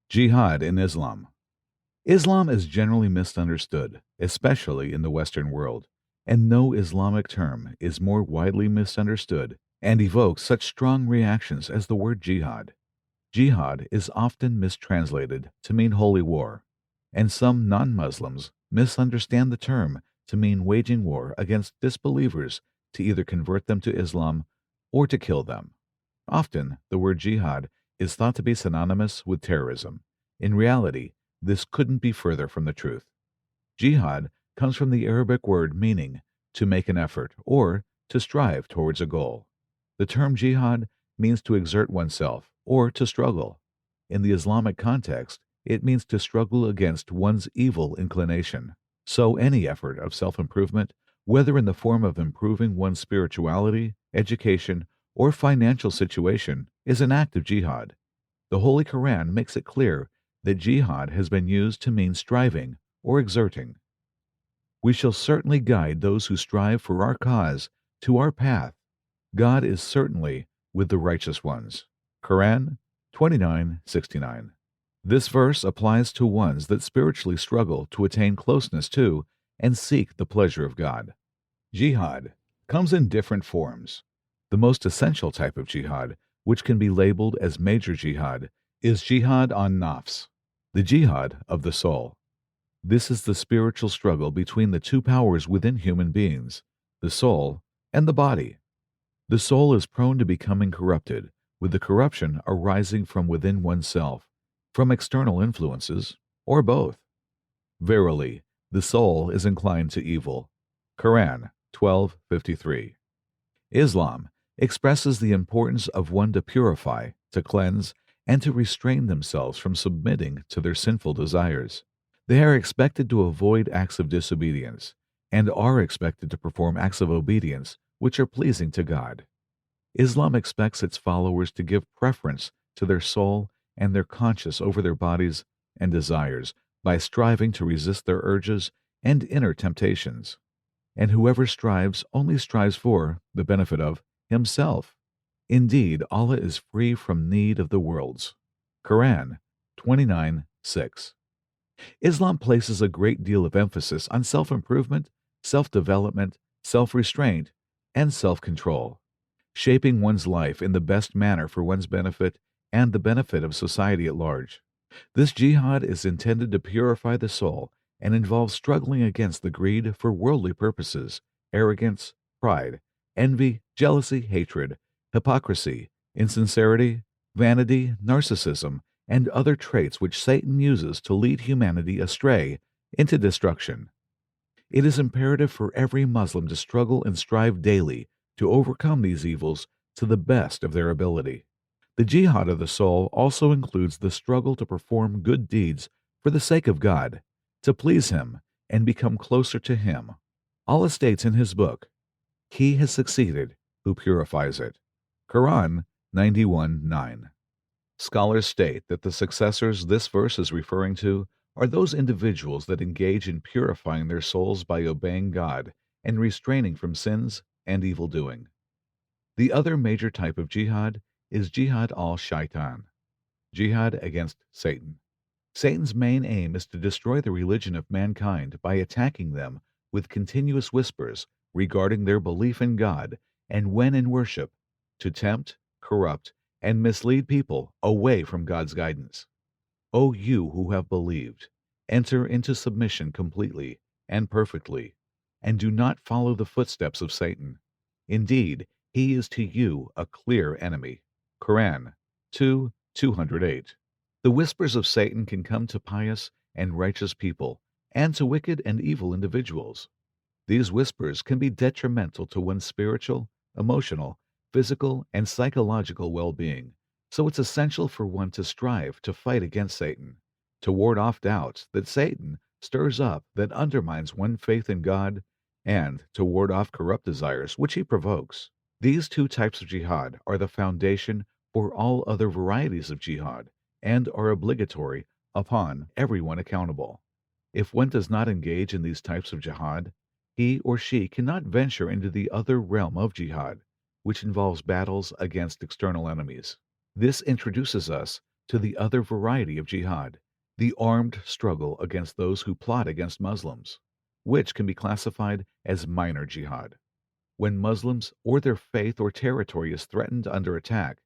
Jihad in Islam. Islam is generally misunderstood, especially in the Western world, and no Islamic term is more widely misunderstood and evokes such strong reactions as the word jihad. Jihad is often mistranslated to mean holy war, and some non Muslims misunderstand the term to mean waging war against disbelievers to either convert them to Islam or to kill them. Often, the word jihad is thought to be synonymous with terrorism. In reality, this couldn't be further from the truth. Jihad comes from the Arabic word meaning to make an effort or to strive towards a goal. The term jihad means to exert oneself or to struggle. In the Islamic context, it means to struggle against one's evil inclination. So any effort of self-improvement, whether in the form of improving one's spirituality, education, or financial situation, is an act of jihad. The Holy Quran makes it clear that jihad has been used to mean striving or exerting. We shall certainly guide those who strive for our cause to our path. God is certainly with the righteous ones. Quran 29:69. This verse applies to ones that spiritually struggle to attain closeness to and seek the pleasure of God. Jihad comes in different forms. The most essential type of jihad, which can be labeled as major jihad, is jihad on nafs, the jihad of the soul. This is the spiritual struggle between the two powers within human beings, the soul and the body. The soul is prone to becoming corrupted, with the corruption arising from within oneself, from external influences, or both. Verily, the soul is inclined to evil. Quran 12:53. Islam expresses the importance of one to purify, to cleanse, and to restrain themselves from submitting to their sinful desires. They are expected to avoid acts of disobedience, and are expected to perform acts of obedience which are pleasing to God. Islam expects its followers to give preference to their soul and their conscience over their bodies and desires by striving to resist their urges and inner temptations. And whoever strives only strives for the benefit of himself. Indeed, Allah is free from need of the worlds. Quran 29:6. Islam places a great deal of emphasis on self-improvement, self-development, self-restraint, and self-control, shaping one's life in the best manner for one's benefit and the benefit of society at large. This jihad is intended to purify the soul and involves struggling against the greed for worldly purposes, arrogance, pride, envy, jealousy, hatred, hypocrisy, insincerity, vanity, narcissism, and other traits which Satan uses to lead humanity astray into destruction. It is imperative for every Muslim to struggle and strive daily to overcome these evils to the best of their ability. The jihad of the soul also includes the struggle to perform good deeds for the sake of God, to please Him and become closer to Him. Allah states in His book, "He has succeeded who purifies it." Quran 91:9. Scholars state that the successors this verse is referring to are those individuals that engage in purifying their souls by obeying God and restraining from sins and evil doing. The other major type of jihad is jihad al-shaitan, jihad against Satan. Satan's main aim is to destroy the religion of mankind by attacking them with continuous whispers regarding their belief in God and when in worship, to tempt, corrupt, and mislead people away from God's guidance. O you who have believed, enter into submission completely and perfectly, and do not follow the footsteps of Satan. Indeed, he is to you a clear enemy. Quran 2:208. The whispers of Satan can come to pious and righteous people and to wicked and evil individuals. These whispers can be detrimental to one's spiritual, emotional, physical, and psychological well-being, so it's essential for one to strive to fight against Satan, to ward off doubts that Satan stirs up that undermines one's faith in God, and to ward off corrupt desires which he provokes. These two types of jihad are the foundation for all other varieties of jihad and are obligatory upon everyone accountable. If one does not engage in these types of jihad, he or she cannot venture into the other realm of jihad, which involves battles against external enemies. This introduces us to the other variety of jihad, the armed struggle against those who plot against Muslims, which can be classified as minor jihad. When Muslims or their faith or territory is threatened under attack,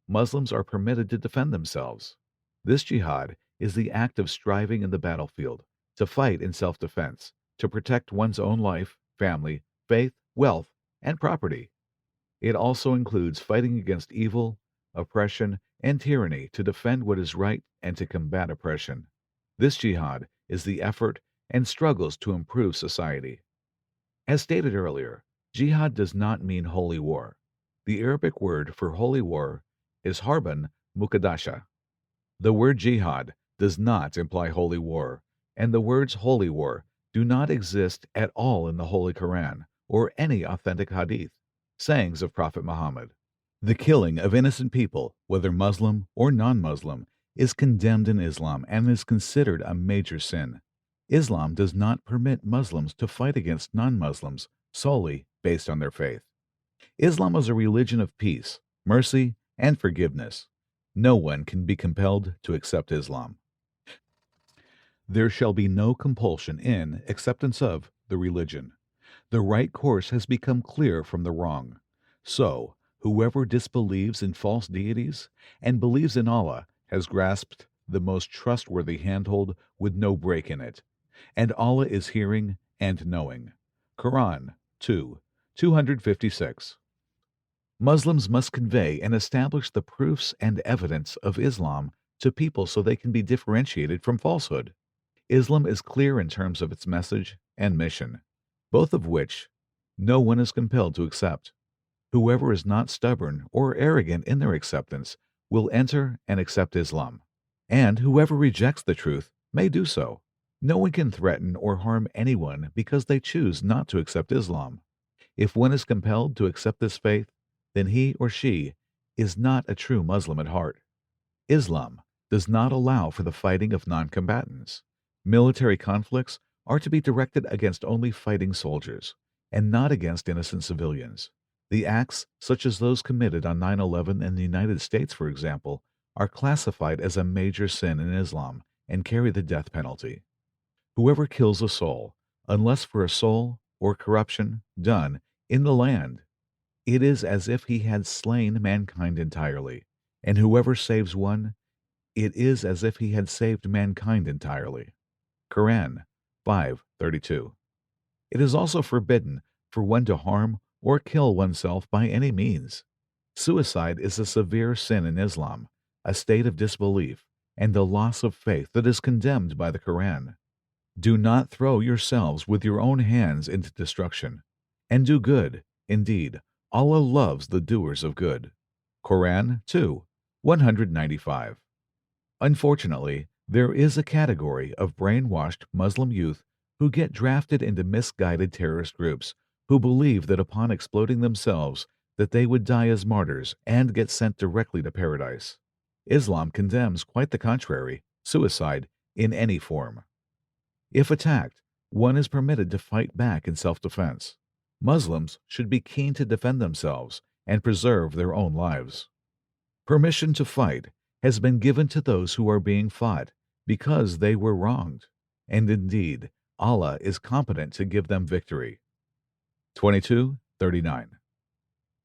Muslims are permitted to defend themselves. This jihad is the act of striving in the battlefield, to fight in self-defense, to protect one's own life, family, faith, wealth, and property. It also includes fighting against evil, oppression, and tyranny to defend what is right and to combat oppression. This jihad is the effort and struggles to improve society. As stated earlier, jihad does not mean holy war. The Arabic word for holy war is harban muqaddasha. The word jihad does not imply holy war, and the words holy war do not exist at all in the Holy Quran or any authentic hadith, sayings of Prophet Muhammad. The killing of innocent people, whether Muslim or non-Muslim, is condemned in Islam and is considered a major sin. Islam does not permit Muslims to fight against non-Muslims solely based on their faith. Islam is a religion of peace, mercy, and forgiveness. No one can be compelled to accept Islam. There shall be no compulsion in acceptance of the religion. The right course has become clear from the wrong. So, whoever disbelieves in false deities and believes in Allah has grasped the most trustworthy handhold with no break in it. And Allah is hearing and knowing. Quran 2:256. Muslims must convey and establish the proofs and evidence of Islam to people so they can be differentiated from falsehood. Islam is clear in terms of its message and mission, both of which no one is compelled to accept. Whoever is not stubborn or arrogant in their acceptance will enter and accept Islam, and whoever rejects the truth may do so. No one can threaten or harm anyone because they choose not to accept Islam. If one is compelled to accept this faith, then he or she is not a true Muslim at heart. Islam does not allow for the fighting of non-combatants. Military conflicts are to be directed against only fighting soldiers, and not against innocent civilians. The acts, such as those committed on 9/11 in the United States, for example, are classified as a major sin in Islam and carry the death penalty. Whoever kills a soul, unless for a soul or corruption done in the land, it is as if he had slain mankind entirely, and whoever saves one, it is as if he had saved mankind entirely. Quran 5:32. It is also forbidden for one to harm or kill oneself by any means. Suicide is a severe sin in Islam, a state of disbelief, and a loss of faith that is condemned by the Quran. Do not throw yourselves with your own hands into destruction, and do good. Indeed, Allah loves the doers of good. Quran 2:195. Unfortunately, there is a category of brainwashed Muslim youth who get drafted into misguided terrorist groups who believe that upon exploding themselves that they would die as martyrs and get sent directly to paradise. Islam condemns quite the contrary, suicide in any form. If attacked, one is permitted to fight back in self-defense. Muslims should be keen to defend themselves and preserve their own lives. Permission to fight has been given to those who are being fought because they were wronged, and indeed, Allah is competent to give them victory. 22:39.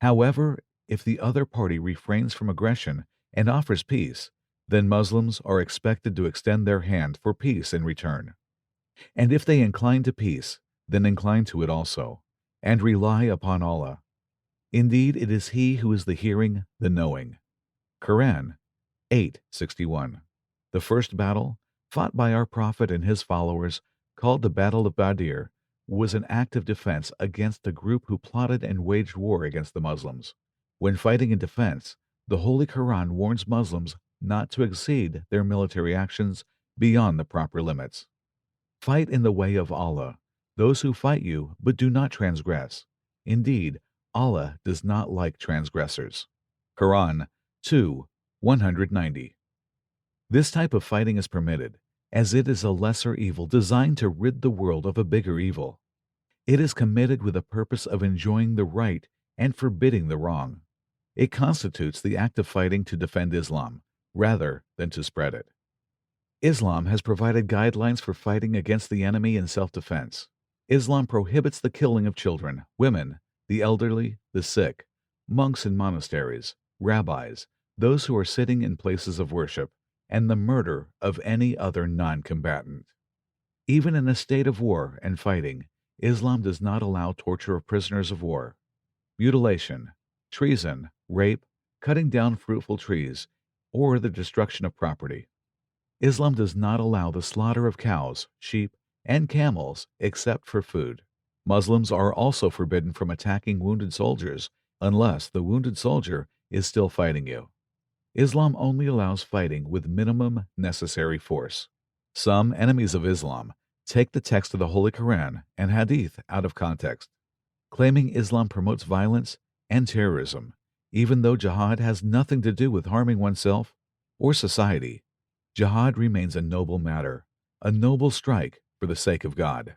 However, if the other party refrains from aggression and offers peace, then Muslims are expected to extend their hand for peace in return. And if they incline to peace, then incline to it also, and rely upon Allah. Indeed, it is He who is the hearing, the knowing. Quran 8:61. The first battle, fought by our Prophet and his followers, called the Battle of Badr, was an act of defense against a group who plotted and waged war against the Muslims. When fighting in defense, the Holy Quran warns Muslims not to exceed their military actions beyond the proper limits. Fight in the way of Allah, those who fight you but do not transgress. Indeed, Allah does not like transgressors. Quran 2:190. This type of fighting is permitted, as it is a lesser evil designed to rid the world of a bigger evil. It is committed with the purpose of enjoying the right and forbidding the wrong. It constitutes the act of fighting to defend Islam, rather than to spread it. Islam has provided guidelines for fighting against the enemy in self-defense. Islam prohibits the killing of children, women, the elderly, the sick, monks in monasteries, rabbis, those who are sitting in places of worship, and the murder of any other non-combatant. Even in a state of war and fighting, Islam does not allow torture of prisoners of war, mutilation, treason, rape, cutting down fruitful trees, or the destruction of property. Islam does not allow the slaughter of cows, sheep, and camels except for food. Muslims are also forbidden from attacking wounded soldiers unless the wounded soldier is still fighting you. Islam only allows fighting with minimum necessary force. Some enemies of Islam take the text of the Holy Quran and Hadith out of context, claiming Islam promotes violence and terrorism, even though jihad has nothing to do with harming oneself or society. Jihad remains a noble matter, a noble strike for the sake of God.